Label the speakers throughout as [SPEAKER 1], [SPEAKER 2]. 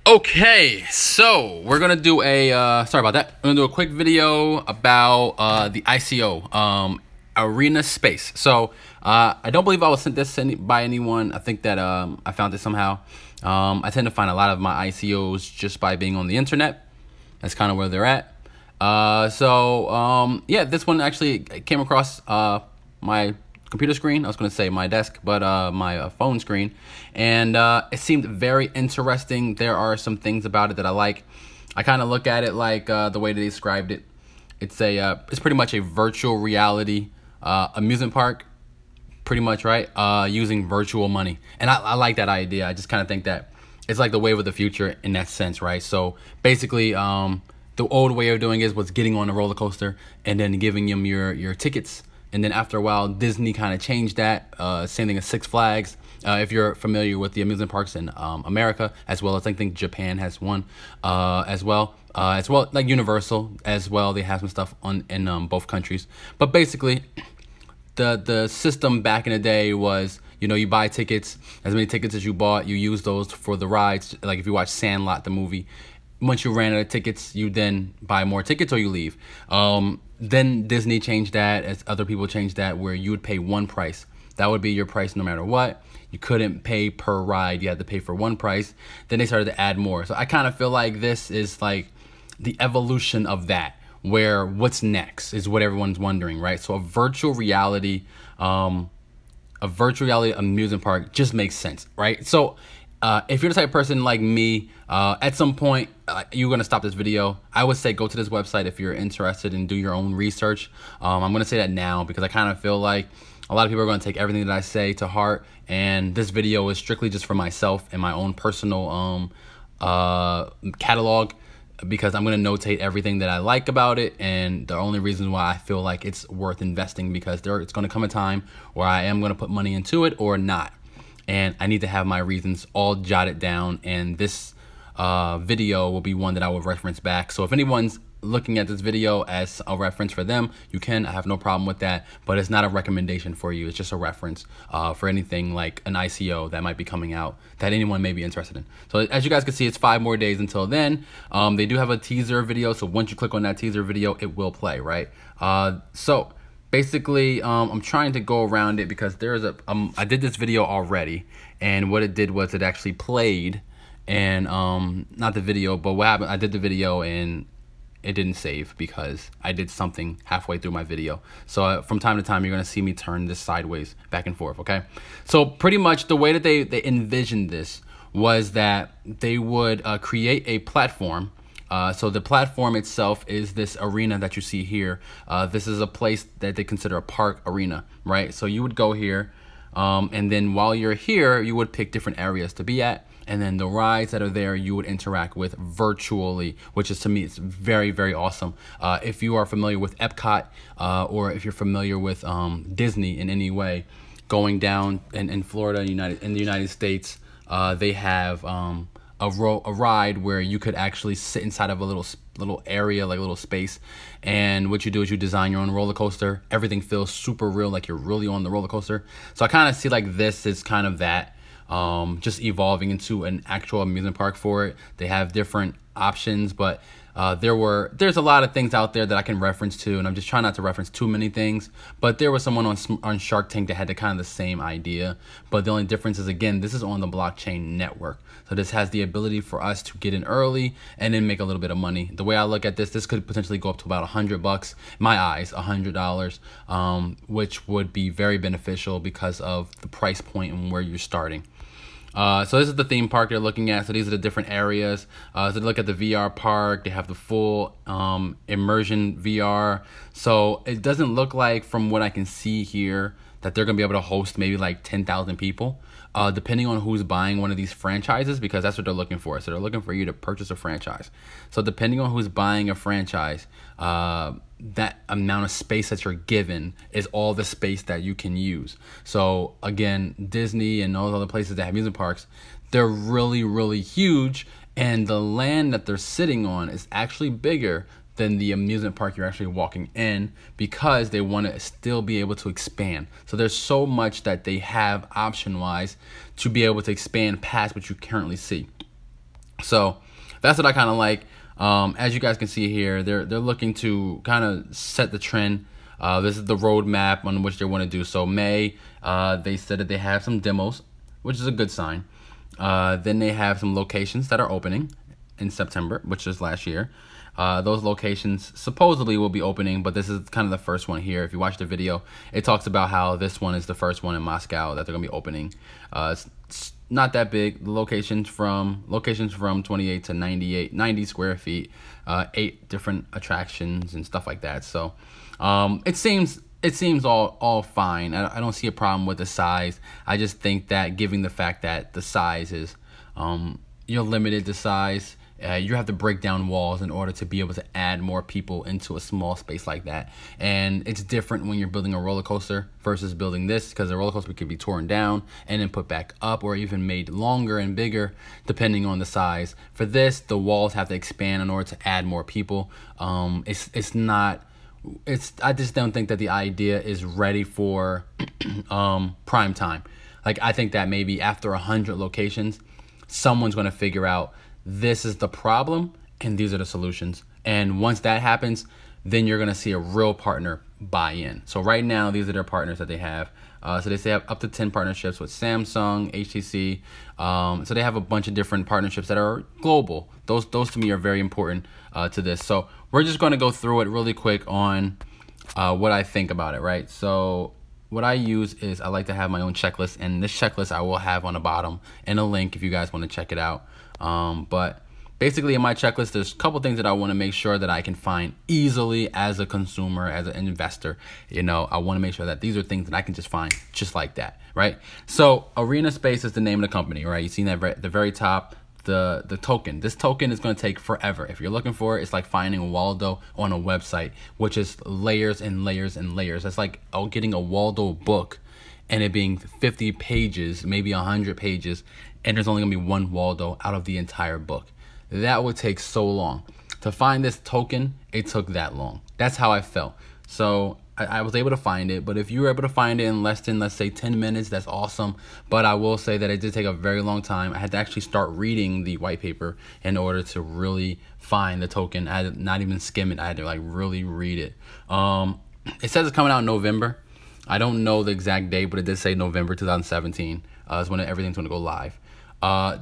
[SPEAKER 1] Okay, so we're gonna do a sorry about that. We're gonna do a quick video about the ICO arena space. So I don't believe I was sent this by anyone. I think that I found it somehow. I tend to find a lot of my ICOs just by being on the internet. That's kind of where they're at. Yeah, this one actually came across my computer screen. I was going to say my desk, but my phone screen, and it seemed very interesting. There are some things about it that I like. I kind of look at it like the way they described it. It's pretty much a virtual reality amusement park, pretty much, right? Using virtual money, and I like that idea. I just kind of think that it's like the wave of the future in that sense, right? So basically, the old way of doing it was getting on a roller coaster and then giving them your tickets. And then after a while, Disney kind of changed that. Same thing as Six Flags. If you're familiar with the amusement parks in America, as well as I think Japan has one as well like Universal as well. They have some stuff in both countries. But basically, the system back in the day was, you buy tickets, as many tickets as you bought, you use those for the rides. Like if you watch Sandlot, the movie, once you ran out of tickets, you then buy more tickets or you leave. Then Disney changed that, as other people changed that, where you would pay one price. That would be your price no matter what. You couldn't pay per ride. You had to pay for one price. Then they started to add more. So I kind of feel like this is like the evolution of that, where what's next is what everyone's wondering, right? So a virtual reality amusement park just makes sense, right? So if you're the type of person like me, at some point, you're going to stop this video. I would say go to this website if you're interested and do your own research. I'm going to say that now because I kind of feel like a lot of people are going to take everything that I say to heart. And this video is strictly just for myself and my own personal catalog, because I'm going to notate everything that I like about it, and the only reason why I feel like it's worth investing, because it's going to come a time where I am going to put money into it or not. And I need to have my reasons all jotted down, and this video will be one that I will reference back. So if anyone's looking at this video as a reference for them, you can. I have no problem with that, but it's not a recommendation for you. It's just a reference for anything like an ICO that might be coming out that anyone may be interested in. So as you guys can see, it's 5 more days until then. They do have a teaser video, so once you click on that teaser video, it will play, right? So basically, I'm trying to go around it because there's I did this video already, and what it did was it actually played, and not the video, but what happened, I did the video and it didn't save because I did something halfway through my video. So from time to time, you're gonna see me turn this sideways, back and forth, okay? So pretty much the way that they envisioned this was that they would create a platform. So the platform itself is this arena that you see here. This is a place that they consider a park arena, right? So you would go here, and then while you're here, you would pick different areas to be at. And then the rides that are there, you would interact with virtually, which is, to me, it's very, very awesome. If you are familiar with Epcot, or if you're familiar with Disney in any way, going down in Florida, in the United States, they have a ride where you could actually sit inside of a little area, like a little space, and what you do is you design your own roller coaster. Everything feels super real, like you're really on the roller coaster. So I kind of see like this is kind of that, just evolving into an actual amusement park for it. They have different options, but there's a lot of things out there that I can reference to, and I'm just trying not to reference too many things. But there was someone on Shark Tank that had the kind of the same idea, but the only difference is, again, this is on the blockchain network. So this has the ability for us to get in early and then make a little bit of money. The way I look at this could potentially go up to about $100, in my eyes, $100, which would be very beneficial because of the price point and where you're starting. So this is the theme park they're looking at. So these are the different areas. So they look at the VR park. They have the full immersion VR. So it doesn't look like, from what I can see here, that they're going to be able to host maybe like 10,000 people, depending on who's buying one of these franchises, because that's what they're looking for. So they're looking for you to purchase a franchise. So depending on who's buying a franchise, that amount of space that you're given is all the space that you can use. So again, Disney and all those other places that have amusement parks, they're really, really huge, and the land that they're sitting on is actually bigger than the amusement park you're actually walking in, because they want to still be able to expand. So there's so much that they have option-wise to be able to expand past what you currently see. So that's what I kind of like. As you guys can see here, they're looking to kind of set the trend. This is the roadmap on which they want to do. So May, they said that they have some demos, which is a good sign. Then they have some locations that are opening in September, which is last year. Those locations supposedly will be opening, but this is kind of the first one here. If you watch the video, it talks about how this one is the first one in Moscow that they're gonna be opening. It's not that big. The locations from 28 to 90 square feet, 8 different attractions and stuff like that. So it seems all fine. I don't see a problem with the size. I just think that given the fact that the size is you're limited to size, you have to break down walls in order to be able to add more people into a small space like that. And it's different when you're building a roller coaster versus building this, because a roller coaster could be torn down and then put back up, or even made longer and bigger depending on the size. For this, the walls have to expand in order to add more people. I just don't think that the idea is ready for prime time. Like, I think that maybe after 100 locations, someone's going to figure out this is the problem and these are the solutions. And once that happens, then you're going to see a real partner buy in. So right now, these are their partners that they have. So they say have up to 10 partnerships with Samsung, HTC. So they have a bunch of different partnerships that are global. Those to me are very important to this. So we're just going to go through it really quick on what I think about it, right? So what I use is I like to have my own checklist, and this checklist I will have on the bottom and a link if you guys want to check it out. But basically in my checklist, there's a couple things that I want to make sure that I can find easily as a consumer, as an investor. You know, I want to make sure that these are things that I can just find just like that, right? So Arena Space is the name of the company, right? You see that at the very top, the token. This token is going to take forever. If you're looking for it, it's like finding Waldo on a website, which is layers and layers and layers. That's like getting a Waldo book and it being 50 pages, maybe 100 pages, and there's only gonna be one Waldo out of the entire book. That would take so long. To find this token, it took that long. That's how I felt. So I was able to find it, but if you were able to find it in less than, let's say, 10 minutes, that's awesome. But I will say that it did take a very long time. I had to actually start reading the white paper in order to really find the token. I had to not even skim it. I had to like really read it. It says it's coming out in November. I don't know the exact date, but it did say November 2017 is when everything's gonna go live.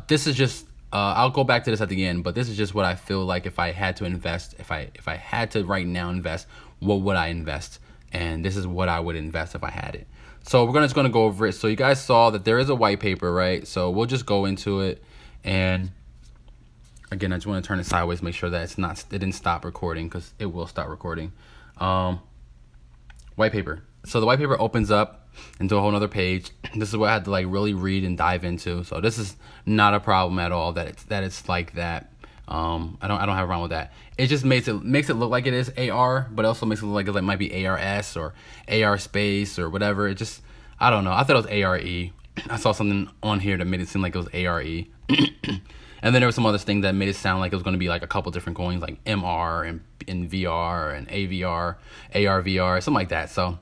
[SPEAKER 1] This is just, I'll go back to this at the end, but this is just what I feel like if I had to invest, if I had to right now invest, what would I invest? And this is what I would invest if I had it. So we're just gonna go over it. So you guys saw that there is a white paper, right? So we'll just go into it. And again, I just want to turn it sideways, make sure that it didn't stop recording, because it will stop recording. White paper. So the white paper opens up into a whole nother page. This is what I had to like really read and dive into. So this is not a problem at all that it's like that. I don't have a problem with that. It just makes it look like it is AR, but it also makes it look like it might be ARS or AR space or whatever. It just, I don't know. I thought it was ARE. I saw something on here that made it seem like it was ARE. And then there was some other thing that made it sound like it was going to be like a couple different coins, like MR and VR and AVR, ARVR, something like that. So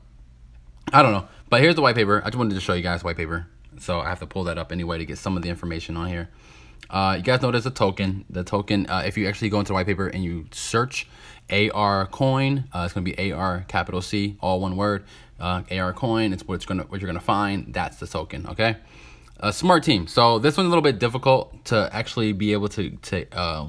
[SPEAKER 1] I don't know. But here's the white paper. I just wanted to show you guys white paper. So I have to pull that up anyway to get some of the information on here. You guys know there's a token. The token, if you actually go into the white paper and you search AR coin, it's going to be AR capital C, all one word. AR coin, it's what you're going to find. That's the token, okay? Smart team. So this one's a little bit difficult to actually be able to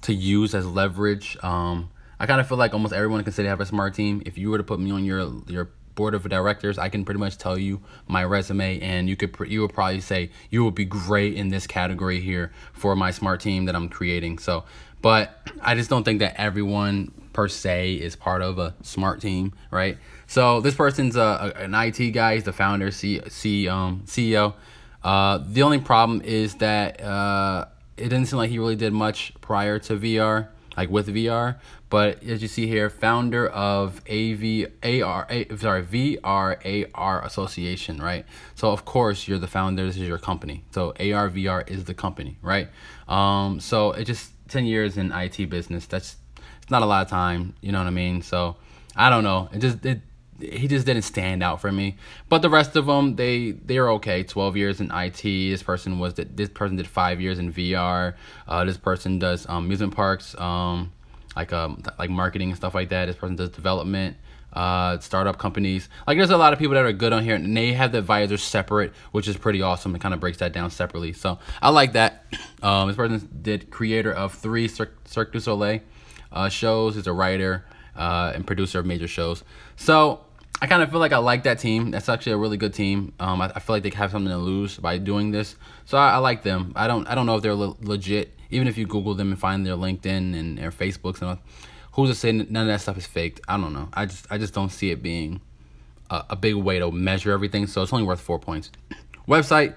[SPEAKER 1] use as leverage. I kind of feel like almost everyone can say they have a smart team. If you were to put me on your board of directors, I can pretty much tell you my resume, and you would probably say you would be great in this category here for my smart team that I'm creating. So, but I just don't think that everyone per se is part of a smart team, right? So this person's an IT guy. He's the founder, CEO. The only problem is that it didn't seem like he really did much prior to VR, like with VR. But as you see here, founder of VRAR Association, right? So of course you're the founder. This is your company. So ARVR is the company, right? So it just 10 years in IT business. It's not a lot of time. You know what I mean? So I don't know. he just didn't stand out for me. But the rest of them, they're okay. 12 years in IT. This person did 5 years in VR. This person does amusement parks, like marketing and stuff like that. This person does development, startup companies. Like, there's a lot of people that are good on here, and they have the advisors separate, which is pretty awesome. It kind of breaks that down separately, so I like that. This person did creator of 3 Cirque du Soleil shows. He's a writer and producer of major shows. So I kind of feel like I like that team. That's actually a really good team. I feel like they have something to lose by doing this, so I like them. I don't know if they're legit. Even if you Google them and find their LinkedIn and their Facebooks and all, who's to say none of that stuff is faked? I don't know. I just don't see it being a big way to measure everything. So it's only worth 4 points. Website.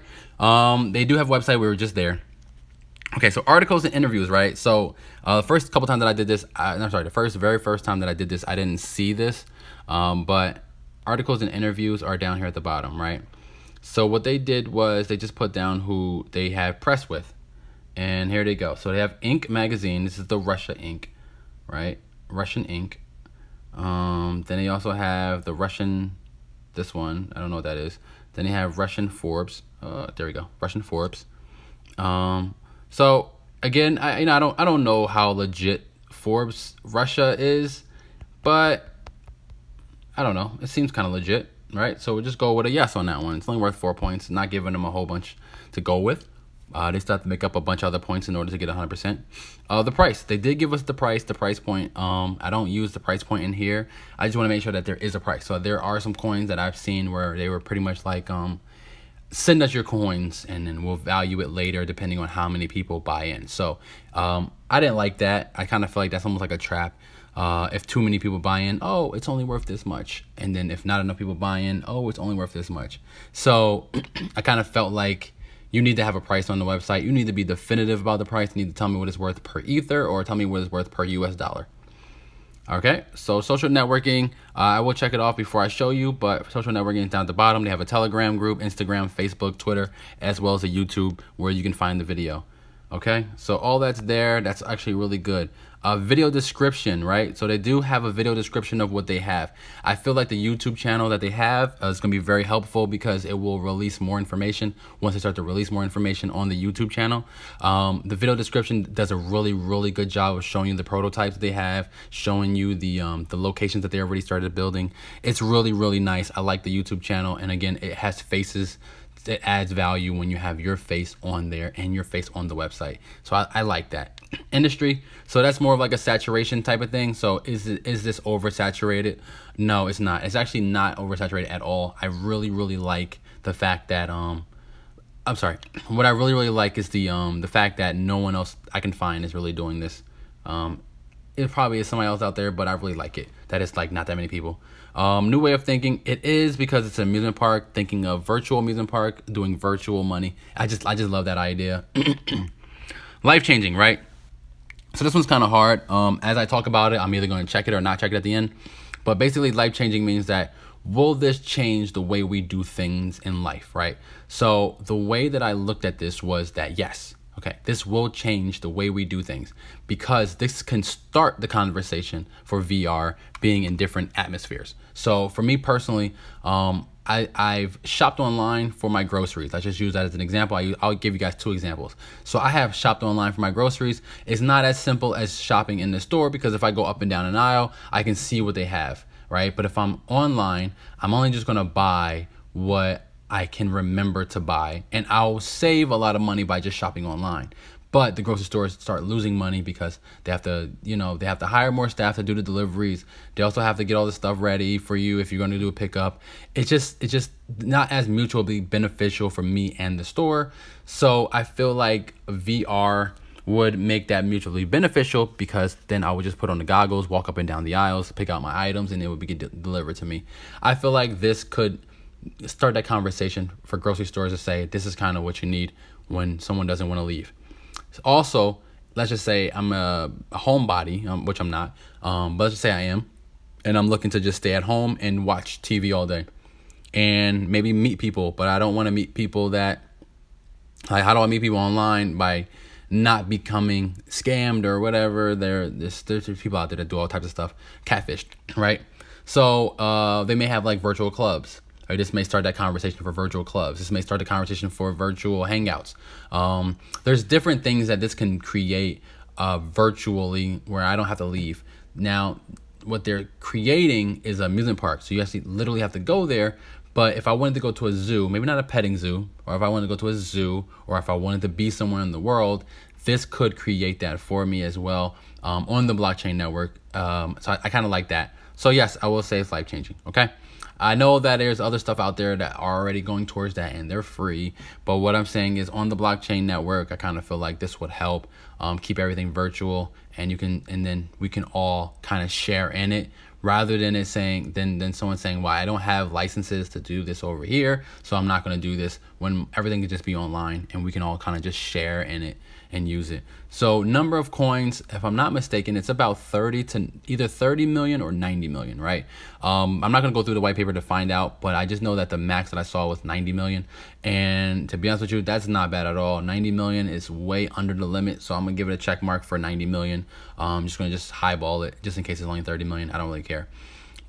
[SPEAKER 1] They do have a website. We were just there. Okay, so articles and interviews, right? So the first couple times that I did this, the very first time that I did this, I didn't see this. But articles and interviews are down here at the bottom, right? So what they did was they just put down who they have press with. And here they go. So they have Inc. magazine. This is the Russia Inc., right? Russian Inc. Then they also have the Russian, this one. I don't know what that is. Then they have Russian Forbes. There we go. Russian Forbes. So again, I don't know how legit Forbes Russia is, but I don't know. It seems kind of legit, right? So we'll just go with a yes on that one. It's only worth 4 points. Not giving them a whole bunch to go with. They still have to make up a bunch of other points in order to get 100%. The price. They did give us the price point. I don't use the price point in here. I just want to make sure that there is a price. So there are some coins that I've seen where they were pretty much like, send us your coins and then we'll value it later depending on how many people buy in. So I didn't like that. I kind of feel like that's almost like a trap. If too many people buy in, oh, it's only worth this much. And then if not enough people buy in, oh, it's only worth this much. So I kind of felt like you need to have a price on the website. You need to be definitive about the price. You need to tell me what it's worth per Ether or tell me what it's worth per US dollar. Okay, so social networking, I will check it off before I show you, but social networking is down at the bottom. They have a Telegram group, Instagram, Facebook, Twitter, as well as a YouTube where you can find the video. Okay, so all that's there. That's actually really good. Video description, right? So they do have a video description of what they have. I feel like the YouTube channel that they have is going to be very helpful because it will release more information once they start to release more information on the YouTube channel. The video description does a really, really good job of showing you the prototypes they have, showing you the locations that they already started building. It's really, really nice. I like the YouTube channel, and again, it has faces. It adds value when you have your face on there and your face on the website. So I like that. Industry. So that's more of like a saturation type of thing. So is this oversaturated? No, it's not. It's actually not oversaturated at all. I really, really like the fact that what I really, really like is the fact that no one else I can find is really doing this. It probably is somebody else out there, but I really like it. That is like not that many people. New way of thinking. It is because it's an amusement park, thinking of virtual amusement park, doing virtual money. I just love that idea. Life-changing, right? So this one's kind of hard. As I talk about it, I'm either going to check it or not check it at the end. But basically, life-changing means that will this change the way we do things in life, right? So the way that I looked at this was that yes. Okay, this will change the way we do things because this can start the conversation for VR being in different atmospheres. So for me personally, I've shopped online for my groceries. Let's just use that as an example. I'll give you guys 2 examples. So I have shopped online for my groceries. It's not as simple as shopping in the store because if I go up and down an aisle, I can see what they have, right? But if I'm online, I'm only just gonna buy what I can remember to buy, and I'll save a lot of money by just shopping online. But the grocery stores start losing money because they have to, they have to hire more staff to do the deliveries. They also have to get all the stuff ready for you if you're going to do a pickup. It's just not as mutually beneficial for me and the store. So I feel like VR would make that mutually beneficial because then I would just put on the goggles, walk up and down the aisles, pick out my items, and it would be delivered to me. I feel like this could start that conversation for grocery stores to say this is kind of what you need when someone doesn't want to leave. Also, let's just say I'm a homebody, which I'm not, but let's just say I am, and I'm looking to just stay at home and watch TV all day and maybe meet people, but I don't want to meet people that, like, how do I meet people online by not becoming scammed or whatever? There's people out there that do all types of stuff, catfished, right? So they may have like virtual clubs. Or this may start that conversation for virtual clubs. This may start the conversation for virtual hangouts. There's different things that this can create virtually where I don't have to leave. Now, what they're creating is an amusement park. So you actually literally have to go there. But if I wanted to go to a zoo, maybe not a petting zoo, or if I wanted to go to a zoo, or if I wanted to be somewhere in the world, this could create that for me as well on the blockchain network. So I kind of like that. So yes, I will say it's life-changing, okay? I know that there's other stuff out there that are already going towards that and they're free. But what I'm saying is on the blockchain network, I kind of feel like this would help keep everything virtual, and then we can all kind of share in it, rather than it saying than someone saying, well, I don't have licenses to do this over here, so I'm not going to do this, when everything can just be online and we can all kind of just share in it and use it. So number of coins, if I'm not mistaken, it's about 30 to either 30 million or 90 million, right? I'm not going to go through the white paper to find out, but I just know that the max that I saw was 90 million. And to be honest with you, that's not bad at all. 90 million is way under the limit. So I'm going to give it a check mark for 90 million. I'm just going to just highball it just in case it's only 30 million. I don't really care.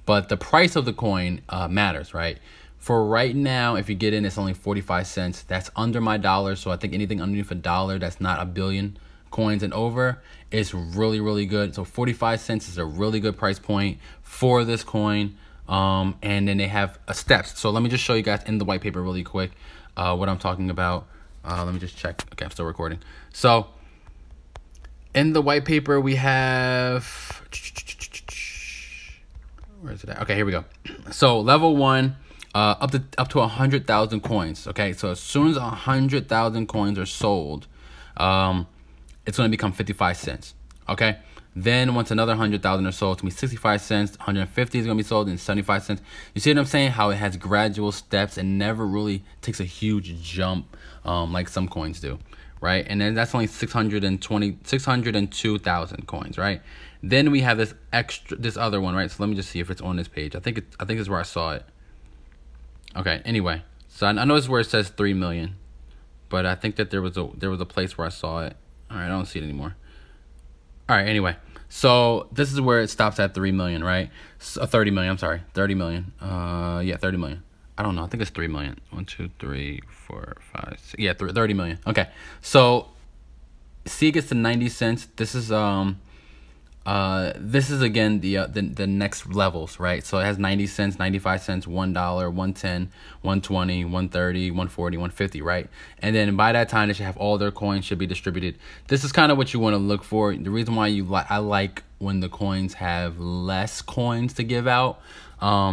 [SPEAKER 1] But the price of the coin matters, right? For right now, if you get in, it's only 45 cents. That's under my dollar. So I think anything underneath $1 that's not a billion coins and over is really, really good. So 45 cents is a really good price point for this coin. And then they have steps. So let me just show you guys in the white paper really quick what I'm talking about. Let me just check. Okay, I'm still recording. So in the white paper, we have... Where is it at? Okay, here we go. So level 1... up to 100,000 coins. Okay, so as soon as 100,000 coins are sold, it's going to become 55 cents. Okay, then once another 100,000 are sold, it's going to be 65 cents. 150 is going to be sold, and 75 cents. You see what I'm saying? How it has gradual steps and never really takes a huge jump like some coins do, right? And then that's only 602,000 coins, right? Then we have this other one, right? So let me just see if it's on this page. I think it's where I saw it. Okay, anyway, so I know it's where it says 3 million, but I think that there was a place where I saw it. All right, I don't see it anymore. All right, anyway, so this is where it stops at 3 million, right? So, 30 million, I'm sorry, 30 million. Yeah, 30 million. I don't know, I think it's 3 million. 1, 2, 3, 4, 5, 6. Yeah, 30 million. Okay, so see, it gets to 90 cents. This is again the next levels, right? So it has 90 cents, 95 cents, $1, 110, 120, 130, 140, 150, right? And then by that time, they should have all their coins should be distributed. This is kind of what you want to look for. The reason why I like when the coins have less coins to give out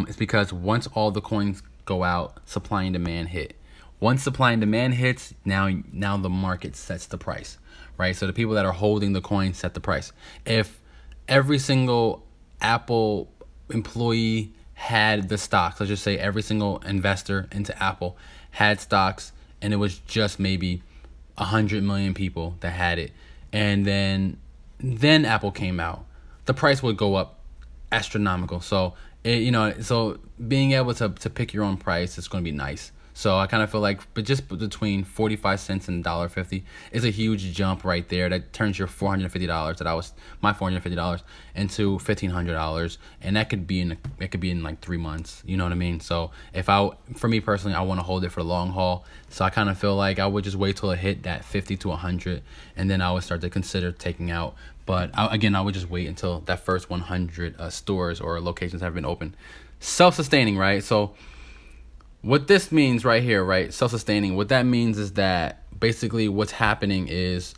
[SPEAKER 1] is because once all the coins go out, supply and demand hit. Once supply and demand hits, now the market sets the price, right? So the people that are holding the coins set the price. If every single Apple employee had the stocks, let's just say every single investor into Apple had stocks, and it was just maybe 100 million people that had it, and then Apple came out, the price would go up astronomical. So so being able to pick your own price is going to be nice. So I kind of feel like, but just between 45 cents and $1.50 is a huge jump right there. That turns your $450 my $450 into $1,500, and that could be in like 3 months. You know what I mean? So for me personally, I want to hold it for the long haul. So I kind of feel like I would just wait till it hit that 50 to 100, and then I would start to consider taking out. But I would just wait until that first 100 stores or locations have been open. Self-sustaining, right? So what this means right here, right? Self-sustaining. What that means is that basically what's happening is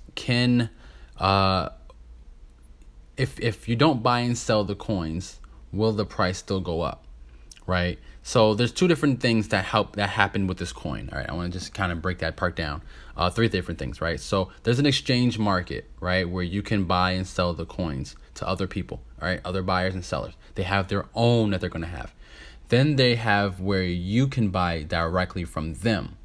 [SPEAKER 1] if you don't buy and sell the coins, will the price still go up, right? So there's two different things that happen with this coin. All right, I want to just kind of break that part down. 3 different things, right? So there's an exchange market, right, where you can buy and sell the coins to other people, all right, other buyers and sellers. They have their own that they're going to have. Then they have where you can buy directly from them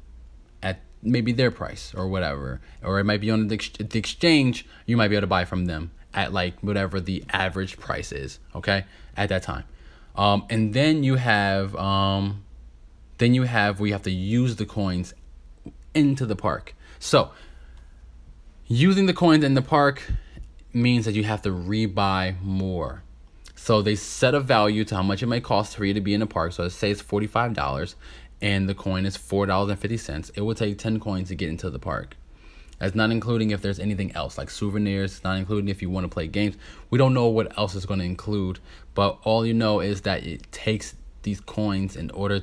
[SPEAKER 1] at maybe their price or whatever. Or it might be on the exchange, you might be able to buy from them at like whatever the average price is, okay, at that time. And then you have where you have to use the coins into the park. So using the coins in the park means that you have to rebuy more. So they set a value to how much it may cost for you to be in the park. So let's say it's $45 and the coin is $4.50. It will take 10 coins to get into the park. That's not including if there's anything else like souvenirs. It's not including if you want to play games. We don't know what else is going to include, but all you know is that it takes these coins in order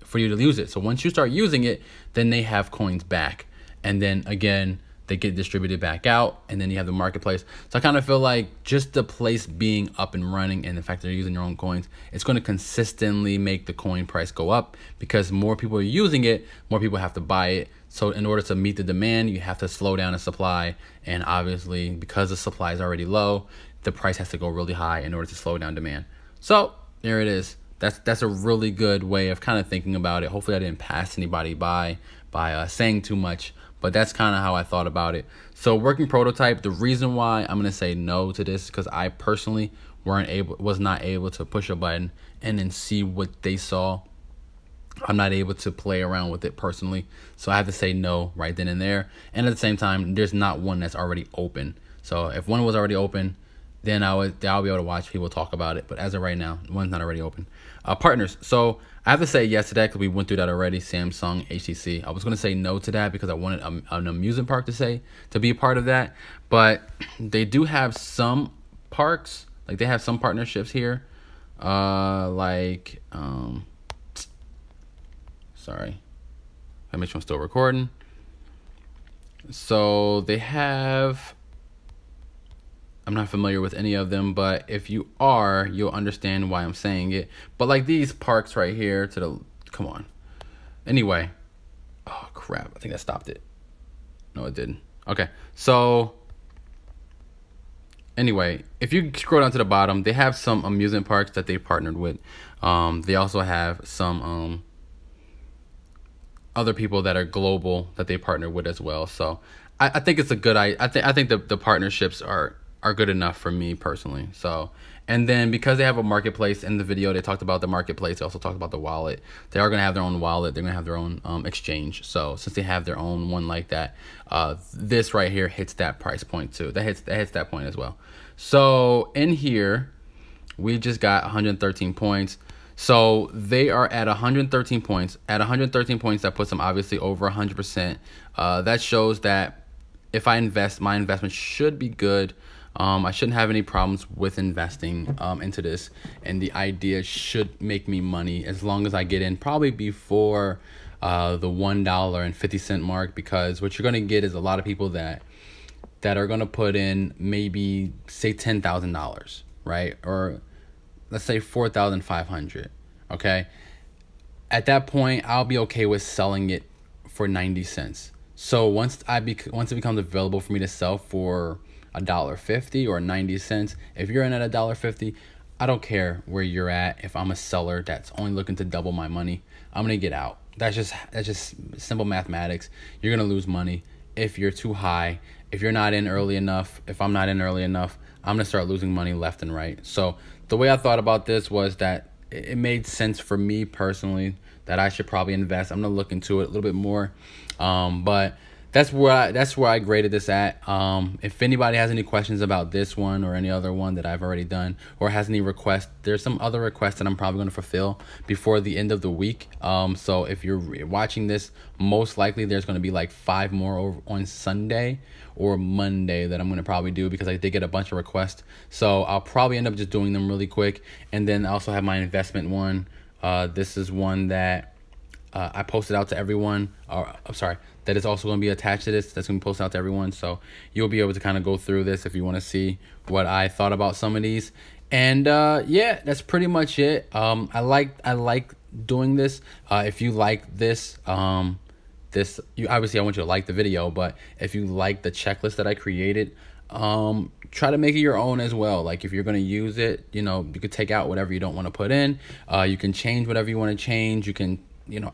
[SPEAKER 1] for you to use it. So once you start using it, then they have coins back, and then again they get distributed back out, and then you have the marketplace. So I kind of feel like just the place being up and running and the fact that they're using their own coins, it's going to consistently make the coin price go up because more people are using it, more people have to buy it. So in order to meet the demand, you have to slow down the supply, and obviously because the supply is already low, the price has to go really high in order to slow down demand. So there it is. That's a really good way of kind of thinking about it. Hopefully I didn't pass anybody by saying too much, but that's kind of how I thought about it. So working prototype, the reason why I'm going to say no to this because I personally was not able to push a button and then see what they saw. I'm not able to play around with it personally, so I have to say no right then and there. And at the same time, there's not one that's already open. So if one was already open, then I'll be able to watch people talk about it. But as of right now, one's not already open. Partners. So I have to say yes to that because we went through that already. Samsung, HTC. I was going to say no to that because I wanted an amusement park to be a part of that. But they do have some parks, like they have some partnerships here, sorry, I make sure I'm still recording. So they have, I'm not familiar with any of them, but if you are, you'll understand why I'm saying it. But like these parks right here come on. Anyway, oh crap, I think I stopped it. No, it didn't. Okay, so anyway, if you scroll down to the bottom, they have some amusement parks that they partnered with. They also have some other people that are global that they partner with as well. So I think it's a good, I think the partnerships are good enough for me personally. So, and then because they have a marketplace in the video, they talked about the marketplace. They also talked about the wallet. They are going to have their own wallet. They're going to have their own exchange. So since they have their own one like that, this right here hits that price point too. That hits that point as well. So in here, we just got 113 points. So they are at 113 points. At 113 points, that puts them obviously over 100%. That shows that if I invest, my investment should be good. I shouldn't have any problems with investing into this. And the idea should make me money as long as I get in probably before the $1.50 mark. Because what you're going to get is a lot of people that are going to put in maybe, say, $10,000, right? Or let's say 4,500. Okay. At that point, I'll be okay with selling it for 90 cents. So once it becomes available for me to sell for $1.50 or 90 cents, if you're in at $1.50, I don't care where you're at. If I'm a seller that's only looking to double my money, I'm gonna get out. That's just simple mathematics. You're gonna lose money if you're too high. If you're not in early enough, if I'm not in early enough, I'm gonna start losing money left and right. So the way I thought about this was that it made sense for me personally that I should probably invest. I'm gonna look into it a little bit more, but that's where I graded this at. If anybody has any questions about this one or any other one that I've already done, or has any requests, there's some other requests that I'm probably going to fulfill before the end of the week. So if you're watching this, most likely there's going to be like 5 more on Sunday or Monday that I'm going to probably do, because I did get a bunch of requests. So I'll probably end up just doing them really quick. And then I also have my investment one. This is one that I posted out to everyone. I'm sorry, that is also going to be attached to this. That's going to be posted out to everyone. So you'll be able to kind of go through this if you want to see what I thought about some of these. And yeah, that's pretty much it. I like doing this. If you like this, obviously I want you to like the video, but if you like the checklist that I created, try to make it your own as well. Like if you're going to use it, you could take out whatever you don't want to put in. You can change whatever you want to change. You can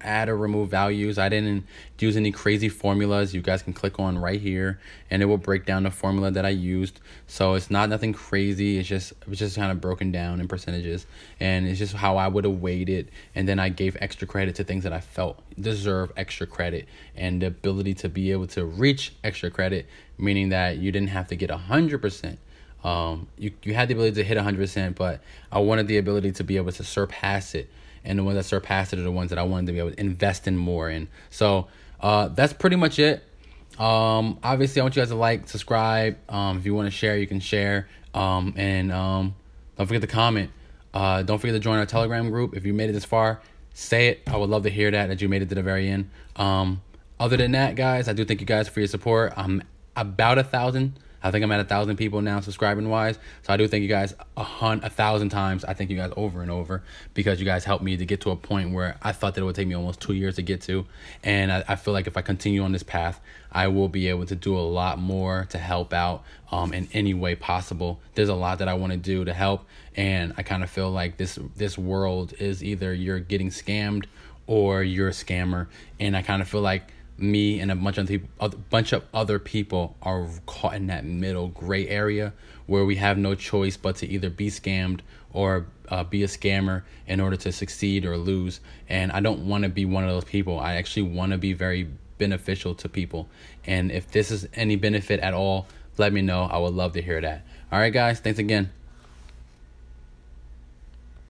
[SPEAKER 1] add or remove values. I didn't use any crazy formulas. You guys can click on right here and it will break down the formula that I used. So it's nothing crazy. It was just kind of broken down in percentages, and it's just how I would have weighed it. And then I gave extra credit to things that I felt deserve extra credit, and the ability to be able to reach extra credit, meaning that you didn't have to get 100% You had the ability to hit 100%, but I wanted the ability to be able to surpass it. And the ones that surpassed it are the ones that I wanted to be able to invest in more in. So that's pretty much it. Obviously, I want you guys to like, subscribe. If you want to share, you can share. And don't forget to comment. Don't forget to join our Telegram group. If you made it this far, say it. I would love to hear that you made it to the very end. Other than that, guys, I do thank you guys for your support. I'm about 1,000. I think I'm at 1,000 people now subscribing wise. So I do thank you guys 1,000 times. I thank you guys over and over because you guys helped me to get to a point where I thought that it would take me almost 2 years to get to. And I feel like if I continue on this path, I will be able to do a lot more to help out in any way possible. There's a lot that I want to do to help. And I kind of feel like this world is either you're getting scammed or you're a scammer. And I kind of feel like me and a bunch of other people are caught in that middle gray area where we have no choice but to either be scammed or be a scammer in order to succeed or lose. And I don't want to be one of those people. I actually want to be very beneficial to people. And if this is any benefit at all, let me know. I would love to hear that. All right, guys. Thanks again.